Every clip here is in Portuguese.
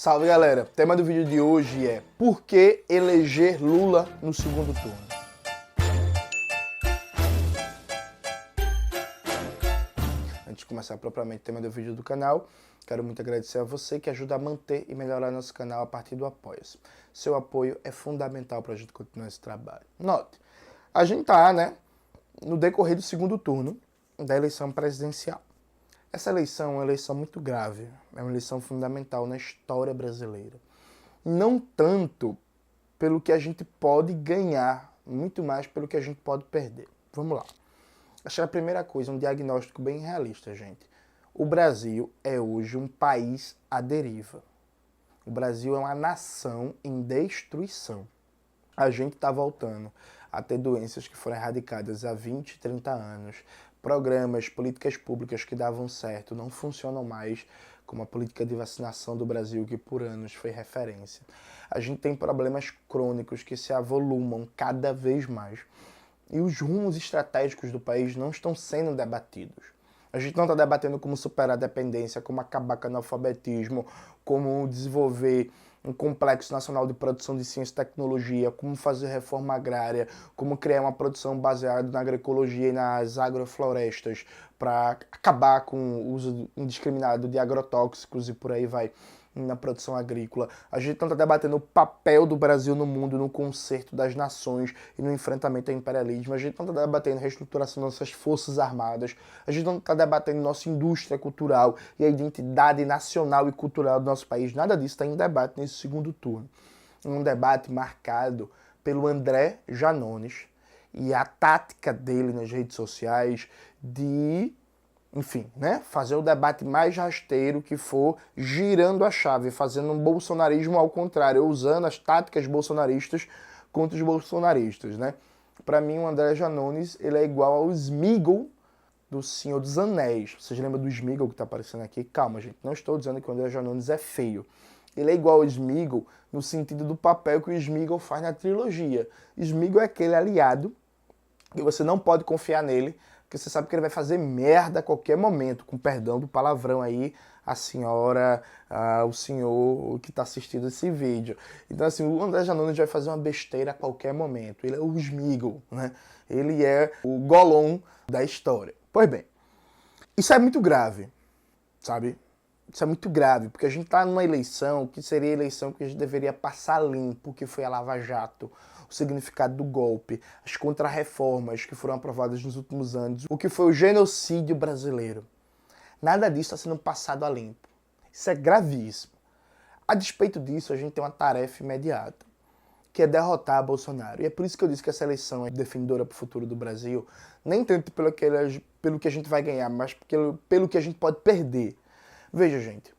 Salve galera, o tema do vídeo de hoje é por que eleger Lula no segundo turno? Antes de começar propriamente o tema do vídeo do canal, quero muito agradecer a você que ajuda a manter e melhorar nosso canal a partir do Apoia-se. Seu apoio é fundamental para a gente continuar esse trabalho. Note, a gente tá, no decorrer do segundo turno da eleição presidencial. Essa eleição é uma eleição muito grave, é uma eleição fundamental na história brasileira. Não tanto pelo que a gente pode ganhar, muito mais pelo que a gente pode perder. Vamos lá. Acho que a primeira coisa, um diagnóstico bem realista, gente. O Brasil é hoje um país à deriva. O Brasil é uma nação em destruição. A gente está voltando a ter doenças que foram erradicadas há 20, 30 anos. Programas, políticas públicas que davam certo não funcionam mais, como a política de vacinação do Brasil, que por anos foi referência. A gente tem problemas crônicos que se avolumam cada vez mais. E os rumos estratégicos do país não estão sendo debatidos. A gente não está debatendo como superar a dependência, como acabar com o analfabetismo, como desenvolver um complexo nacional de produção de ciência e tecnologia, como fazer reforma agrária, como criar uma produção baseada na agroecologia e nas agroflorestas para acabar com o uso indiscriminado de agrotóxicos e por aí vai na produção agrícola. A gente não está debatendo o papel do Brasil no mundo, no concerto das nações e no enfrentamento ao imperialismo. A gente não está debatendo a reestruturação das nossas forças armadas. A gente não está debatendo nossa indústria cultural e a identidade nacional e cultural do nosso país. Nada disso está em debate nesse segundo turno. Um debate marcado pelo André Janones e a tática dele nas redes sociais de fazer o debate mais rasteiro que for, girando a chave, fazendo um bolsonarismo ao contrário, usando as táticas bolsonaristas contra os bolsonaristas, Para mim, o André Janones, ele é igual ao Sméagol do Senhor dos Anéis. Vocês lembram do Sméagol que está aparecendo aqui? Calma, gente, não estou dizendo que o André Janones é feio. Ele é igual ao Sméagol no sentido do papel que o Sméagol faz na trilogia. Sméagol é aquele aliado que você não pode confiar nele, porque você sabe que ele vai fazer merda a qualquer momento, com perdão do palavrão aí, a senhora, o senhor que está assistindo esse vídeo. Então, assim, o André Janones vai fazer uma besteira a qualquer momento. Ele é o Sméagol, Ele é o Gollum da história. Pois bem, isso é muito grave, sabe? Isso é muito grave, porque a gente está numa eleição que seria a eleição que a gente deveria passar limpo, que foi a Lava Jato, o significado do golpe, as contrarreformas que foram aprovadas nos últimos anos, o que foi o genocídio brasileiro. Nada disso está sendo passado a limpo. Isso é gravíssimo. A despeito disso, a gente tem uma tarefa imediata, que é derrotar Bolsonaro. E é por isso que eu disse que essa eleição é definidora para o futuro do Brasil, nem tanto pelo que a gente vai ganhar, mas pelo que a gente pode perder. Veja, gente,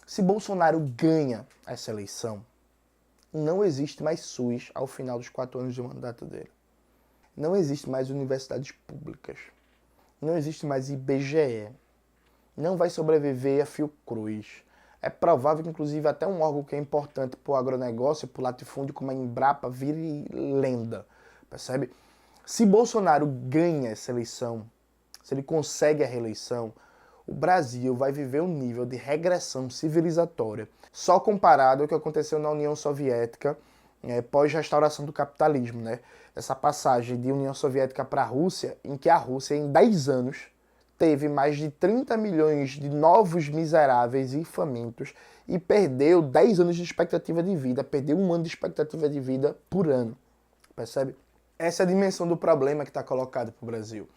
se Bolsonaro ganha essa eleição, não existe mais SUS ao final dos 4 anos de mandato dele. Não existe mais universidades públicas. Não existe mais IBGE. Não vai sobreviver a Fiocruz. É provável que, inclusive, até um órgão que é importante para o agronegócio, para o latifúndio, como a Embrapa, vire lenda. Percebe? Se Bolsonaro ganha essa eleição, se ele consegue a reeleição, o Brasil vai viver um nível de regressão civilizatória só comparado ao que aconteceu na União Soviética pós-restauração do capitalismo, Essa passagem de União Soviética para a Rússia, em que a Rússia, em 10 anos, teve mais de 30 milhões de novos miseráveis e famintos e perdeu 10 anos de expectativa de vida, perdeu 1 ano de expectativa de vida por ano, percebe? Essa é a dimensão do problema que está colocado para o Brasil.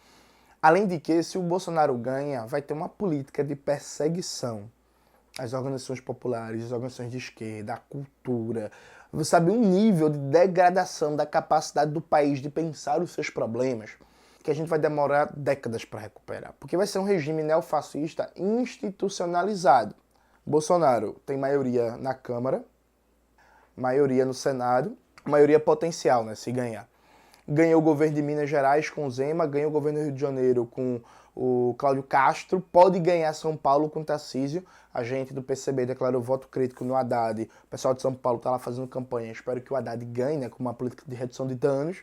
Além de que, se o Bolsonaro ganha, vai ter uma política de perseguição às organizações populares, às organizações de esquerda, à cultura. Você sabe, um nível de degradação da capacidade do país de pensar os seus problemas que a gente vai demorar décadas para recuperar. Porque vai ser um regime neofascista institucionalizado. Bolsonaro tem maioria na Câmara, maioria no Senado, maioria potencial, se ganhar. Ganhou o governo de Minas Gerais com o Zema, ganhou o governo do Rio de Janeiro com o Cláudio Castro, pode ganhar São Paulo com o Tarcísio. A gente do PCB declarou voto crítico no Haddad. O pessoal de São Paulo está lá fazendo campanha. Espero que o Haddad ganhe, com uma política de redução de danos.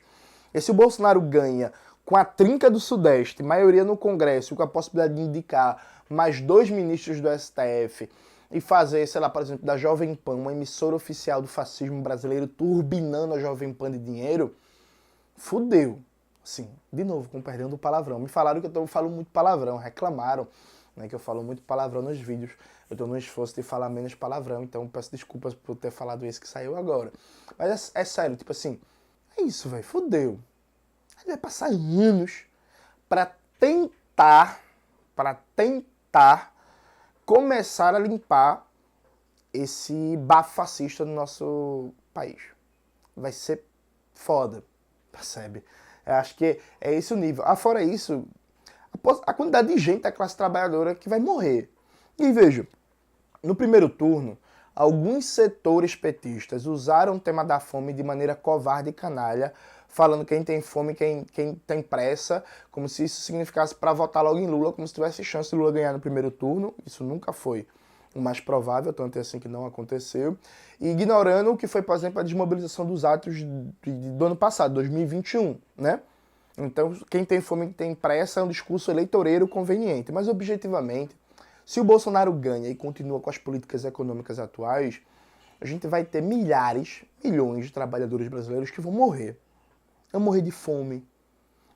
E se o Bolsonaro ganha com a trinca do Sudeste, maioria no Congresso, com a possibilidade de indicar mais 2 ministros do STF, e fazer, sei lá, por exemplo, da Jovem Pan, uma emissora oficial do fascismo brasileiro, turbinando a Jovem Pan de dinheiro, fudeu. Assim, de novo, com perdão do palavrão. Me falaram que eu falo muito palavrão, reclamaram, né, que eu falo muito palavrão nos vídeos. Eu tô no esforço de falar menos palavrão, então peço desculpas por ter falado esse que saiu agora. Mas é sério, tipo assim, é isso, velho, fudeu. A gente vai passar anos pra tentar começar a limpar esse bafo fascista do nosso país. Vai ser foda, percebe? Eu acho que é esse o nível. Fora isso, a quantidade de gente da classe trabalhadora que vai morrer. E veja, no primeiro turno, alguns setores petistas usaram o tema da fome de maneira covarde e canalha, falando quem tem fome, quem tem pressa, como se isso significasse para votar logo em Lula, como se tivesse chance de Lula ganhar no primeiro turno. Isso nunca foi o mais provável, tanto é assim que não aconteceu. E ignorando o que foi, por exemplo, a desmobilização dos atos do ano passado, 2021, né? Então, quem tem fome, quem tem pressa, é um discurso eleitoreiro conveniente. Mas, objetivamente, se o Bolsonaro ganha e continua com as políticas econômicas atuais, a gente vai ter milhares, milhões de trabalhadores brasileiros que vão morrer. Vão morrer de fome,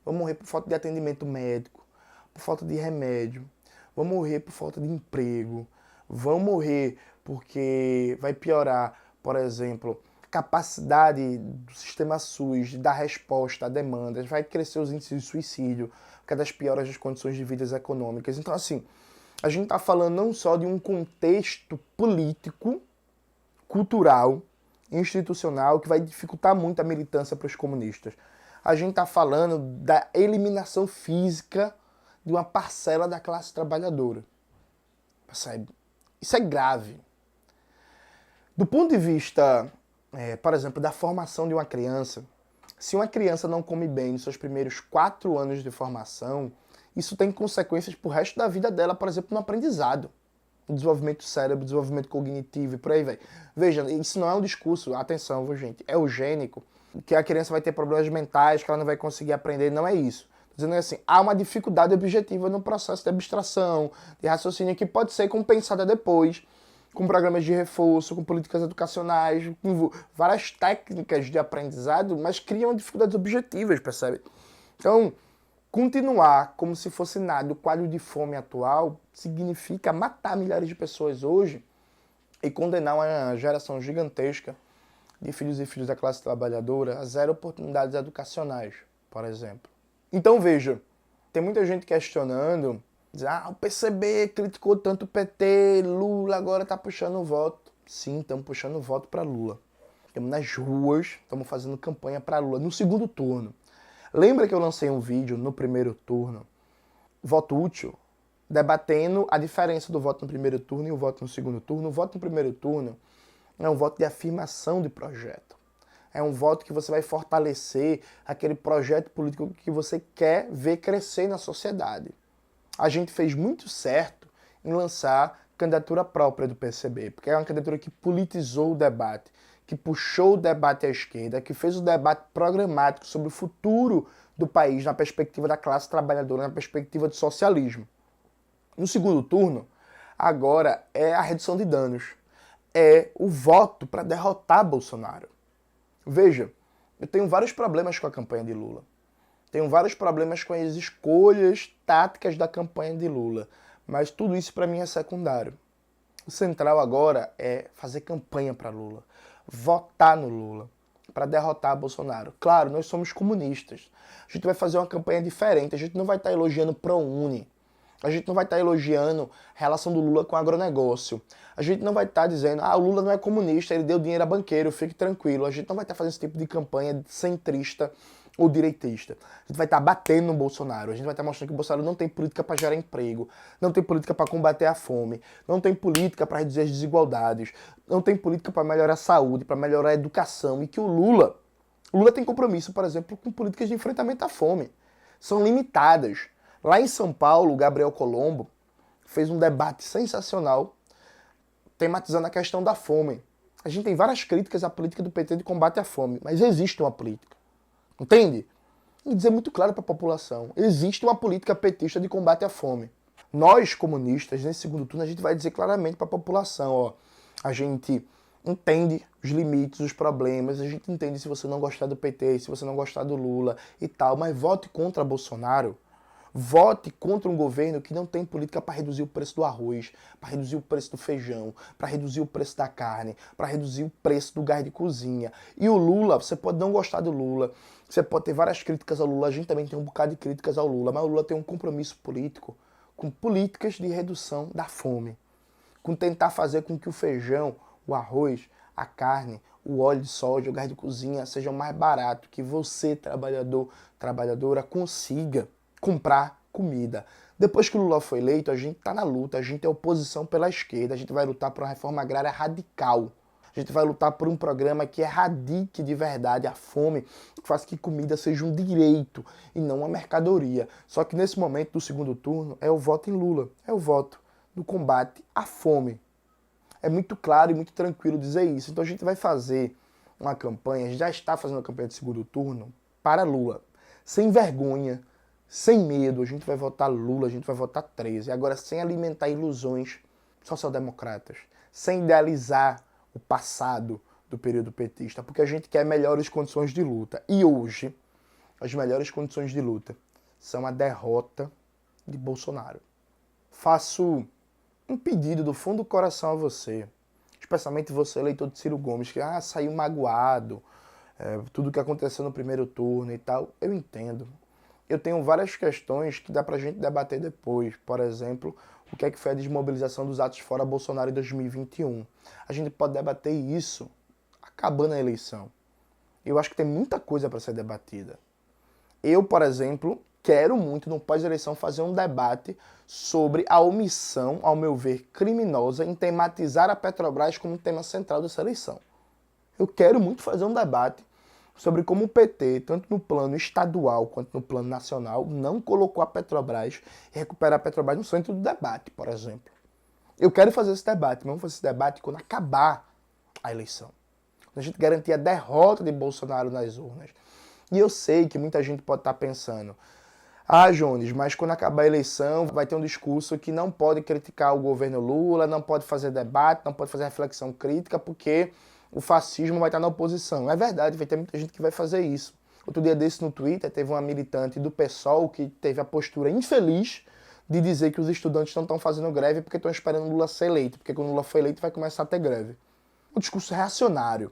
vão morrer por falta de atendimento médico, por falta de remédio, vão morrer por falta de emprego, vão morrer porque vai piorar, por exemplo, a capacidade do sistema SUS de dar resposta a demandas, vai crescer os índices de suicídio, por causa das pioras das condições de vida econômicas. Então, assim, a gente está falando não só de um contexto político, cultural, institucional, que vai dificultar muito a militância para os comunistas. A gente está falando da eliminação física de uma parcela da classe trabalhadora. Percebe? Isso é grave. Do ponto de vista, por exemplo, da formação de uma criança, se uma criança não come bem nos seus primeiros 4 anos de formação, isso tem consequências para o resto da vida dela, por exemplo, no aprendizado, no desenvolvimento do cérebro, desenvolvimento cognitivo e por aí vai. Veja, isso não é um discurso, atenção, gente, é eugênico, que a criança vai ter problemas mentais, que ela não vai conseguir aprender, não é isso. Dizendo assim, há uma dificuldade objetiva no processo de abstração, de raciocínio, que pode ser compensada depois, com programas de reforço, com políticas educacionais, com várias técnicas de aprendizado, mas criam dificuldades objetivas, percebe? Então, continuar como se fosse nada o quadro de fome atual significa matar milhares de pessoas hoje e condenar uma geração gigantesca de filhos e filhas da classe trabalhadora a zero oportunidades educacionais, por exemplo. Então veja, tem muita gente questionando, diz, o PCB criticou tanto o PT, Lula agora está puxando o voto. Sim, estamos puxando o voto para Lula. Estamos nas ruas, estamos fazendo campanha para Lula no segundo turno. Lembra que eu lancei um vídeo no primeiro turno, voto útil, debatendo a diferença do voto no primeiro turno e o voto no segundo turno. O voto no primeiro turno é um voto de afirmação de projeto. É um voto que você vai fortalecer aquele projeto político que você quer ver crescer na sociedade. A gente fez muito certo em lançar candidatura própria do PCB, porque é uma candidatura que politizou o debate, que puxou o debate à esquerda, que fez o debate programático sobre o futuro do país na perspectiva da classe trabalhadora, na perspectiva do socialismo. No segundo turno, agora é a redução de danos. É o voto para derrotar Bolsonaro. Veja, eu tenho vários problemas com a campanha de Lula. Tenho vários problemas com as escolhas táticas da campanha de Lula. Mas tudo isso para mim é secundário. O central agora é fazer campanha para Lula. Votar no Lula para derrotar Bolsonaro. Claro, nós somos comunistas. A gente vai fazer uma campanha diferente. A gente não vai estar elogiando ProUni. A gente não vai estar elogiando a relação do Lula com o agronegócio. A gente não vai estar dizendo, o Lula não é comunista, ele deu dinheiro a banqueiro, fique tranquilo. A gente não vai estar fazendo esse tipo de campanha centrista ou direitista. A gente vai estar batendo no Bolsonaro. A gente vai estar mostrando que o Bolsonaro não tem política para gerar emprego, não tem política para combater a fome, não tem política para reduzir as desigualdades, não tem política para melhorar a saúde, para melhorar a educação. E que o Lula tem compromisso, por exemplo, com políticas de enfrentamento à fome. São limitadas. Lá em São Paulo, o Gabriel Colombo fez um debate sensacional tematizando a questão da fome. A gente tem várias críticas à política do PT de combate à fome, mas existe uma política. Entende? E dizer muito claro para a população, existe uma política petista de combate à fome. Nós, comunistas, nesse segundo turno, a gente vai dizer claramente para a população, ó, a gente entende os limites, os problemas, a gente entende se você não gostar do PT, se você não gostar do Lula e tal, mas vote contra Bolsonaro. Vote contra um governo que não tem política para reduzir o preço do arroz, para reduzir o preço do feijão, para reduzir o preço da carne, para reduzir o preço do gás de cozinha. E o Lula, você pode não gostar do Lula, você pode ter várias críticas ao Lula, a gente também tem um bocado de críticas ao Lula, mas o Lula tem um compromisso político com políticas de redução da fome, com tentar fazer com que o feijão, o arroz, a carne, o óleo de soja, o gás de cozinha sejam mais baratos, que você, trabalhador, trabalhadora, consiga comprar comida. Depois que o Lula foi eleito, a gente está na luta, a gente é oposição pela esquerda, a gente vai lutar por uma reforma agrária radical. A gente vai lutar por um programa que erradique de verdade a fome, que faça que comida seja um direito e não uma mercadoria. Só que nesse momento do segundo turno é o voto em Lula, é o voto do combate à fome. É muito claro e muito tranquilo dizer isso. Então a gente vai fazer uma campanha, a gente já está fazendo uma campanha de segundo turno para Lula, sem vergonha, sem medo, a gente vai votar Lula, a gente vai votar 13. Agora, sem alimentar ilusões social-democratas, sem idealizar o passado do período petista, porque a gente quer melhores condições de luta. E hoje, as melhores condições de luta são a derrota de Bolsonaro. Faço um pedido do fundo do coração a você, especialmente você, eleitor de Ciro Gomes, que saiu magoado, tudo que aconteceu no primeiro turno e tal. Eu entendo. Eu tenho várias questões que dá pra gente debater depois. Por exemplo, o que é que foi a desmobilização dos atos fora Bolsonaro em 2021. A gente pode debater isso acabando a eleição. Eu acho que tem muita coisa para ser debatida. Eu, por exemplo, quero muito, no pós-eleição, fazer um debate sobre a omissão, ao meu ver, criminosa em tematizar a Petrobras como tema central dessa eleição. Eu quero muito fazer um debate sobre como o PT, tanto no plano estadual quanto no plano nacional, não colocou a Petrobras e recuperar a Petrobras no centro do debate, por exemplo. Eu quero fazer esse debate, mas vamos fazer esse debate quando acabar a eleição. Quando a gente garantir a derrota de Bolsonaro nas urnas. E eu sei que muita gente pode estar pensando, Jones, mas quando acabar a eleição vai ter um discurso que não pode criticar o governo Lula, não pode fazer debate, não pode fazer reflexão crítica, porque o fascismo vai estar na oposição. É verdade, vai ter muita gente que vai fazer isso. Outro dia desse no Twitter, teve uma militante do PSOL que teve a postura infeliz de dizer que os estudantes não estão fazendo greve porque estão esperando o Lula ser eleito, porque quando o Lula for eleito vai começar a ter greve. Um discurso reacionário.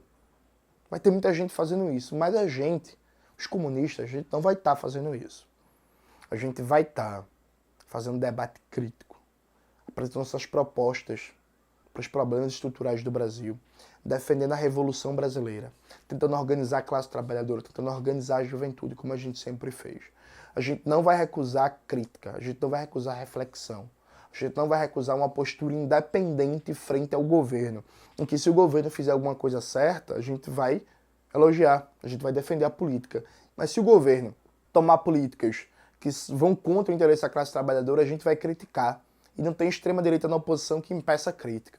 Vai ter muita gente fazendo isso, mas a gente, os comunistas, a gente não vai estar fazendo isso. A gente vai estar fazendo um debate crítico, apresentando essas propostas para os problemas estruturais do Brasil, defendendo a Revolução Brasileira, tentando organizar a classe trabalhadora, tentando organizar a juventude, como a gente sempre fez. A gente não vai recusar a crítica, a gente não vai recusar a reflexão, a gente não vai recusar uma postura independente frente ao governo, em que se o governo fizer alguma coisa certa, a gente vai elogiar, a gente vai defender a política. Mas se o governo tomar políticas que vão contra o interesse da classe trabalhadora, a gente vai criticar. E não tem extrema-direita na oposição que impeça a crítica.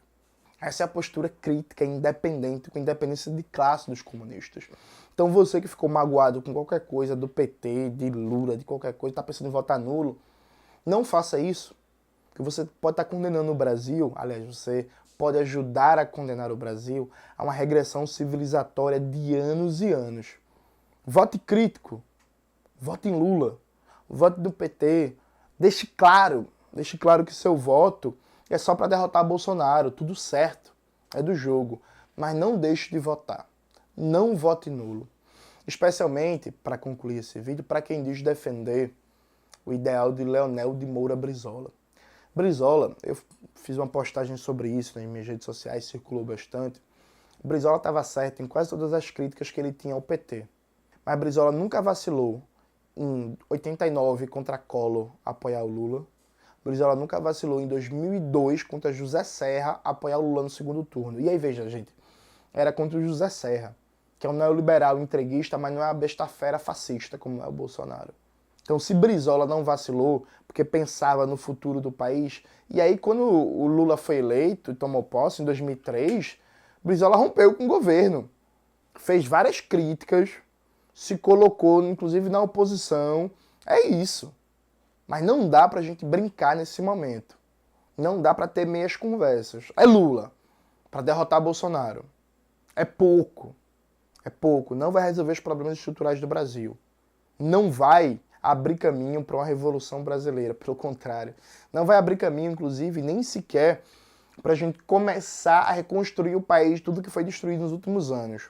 Essa é a postura crítica, independente, com independência de classe dos comunistas. Então você que ficou magoado com qualquer coisa do PT, de Lula, de qualquer coisa, está pensando em votar nulo, não faça isso. Porque você pode estar condenando o Brasil, aliás, você pode ajudar a condenar o Brasil a uma regressão civilizatória de anos e anos. Vote crítico. Vote em Lula. Vote do PT. Deixe claro que seu voto é só para derrotar Bolsonaro, tudo certo, é do jogo. Mas não deixe de votar. Não vote nulo. Especialmente, para concluir esse vídeo, para quem diz defender o ideal de Leonel de Moura Brizola. Brizola, eu fiz uma postagem sobre isso nas minhas redes sociais, circulou bastante. Brizola estava certo em quase todas as críticas que ele tinha ao PT. Mas Brizola nunca vacilou em 89 contra Collor apoiar o Lula. Brizola nunca vacilou em 2002 contra José Serra apoiar o Lula no segundo turno. E aí, veja, gente, era contra o José Serra, que é um neoliberal entreguista, mas não é uma besta-fera fascista, como é o Bolsonaro. Então, se Brizola não vacilou, porque pensava no futuro do país, e aí quando o Lula foi eleito e tomou posse em 2003, Brizola rompeu com o governo. Fez várias críticas, se colocou, inclusive, na oposição. É isso. Mas não dá pra gente brincar nesse momento. Não dá pra ter meias conversas. É Lula pra derrotar Bolsonaro. É pouco. É pouco. Não vai resolver os problemas estruturais do Brasil. Não vai abrir caminho para uma revolução brasileira. Pelo contrário. Não vai abrir caminho, inclusive, nem sequer para a gente começar a reconstruir o país, tudo que foi destruído nos últimos anos.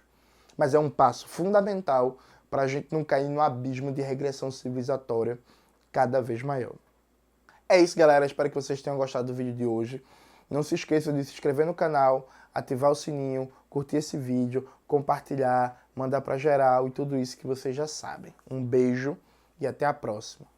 Mas é um passo fundamental para a gente não cair no abismo de regressão civilizatória cada vez maior. É isso, galera. Espero que vocês tenham gostado do vídeo de hoje. Não se esqueçam de se inscrever no canal, ativar o sininho, curtir esse vídeo, compartilhar, mandar para geral e tudo isso que vocês já sabem. Um beijo e até a próxima.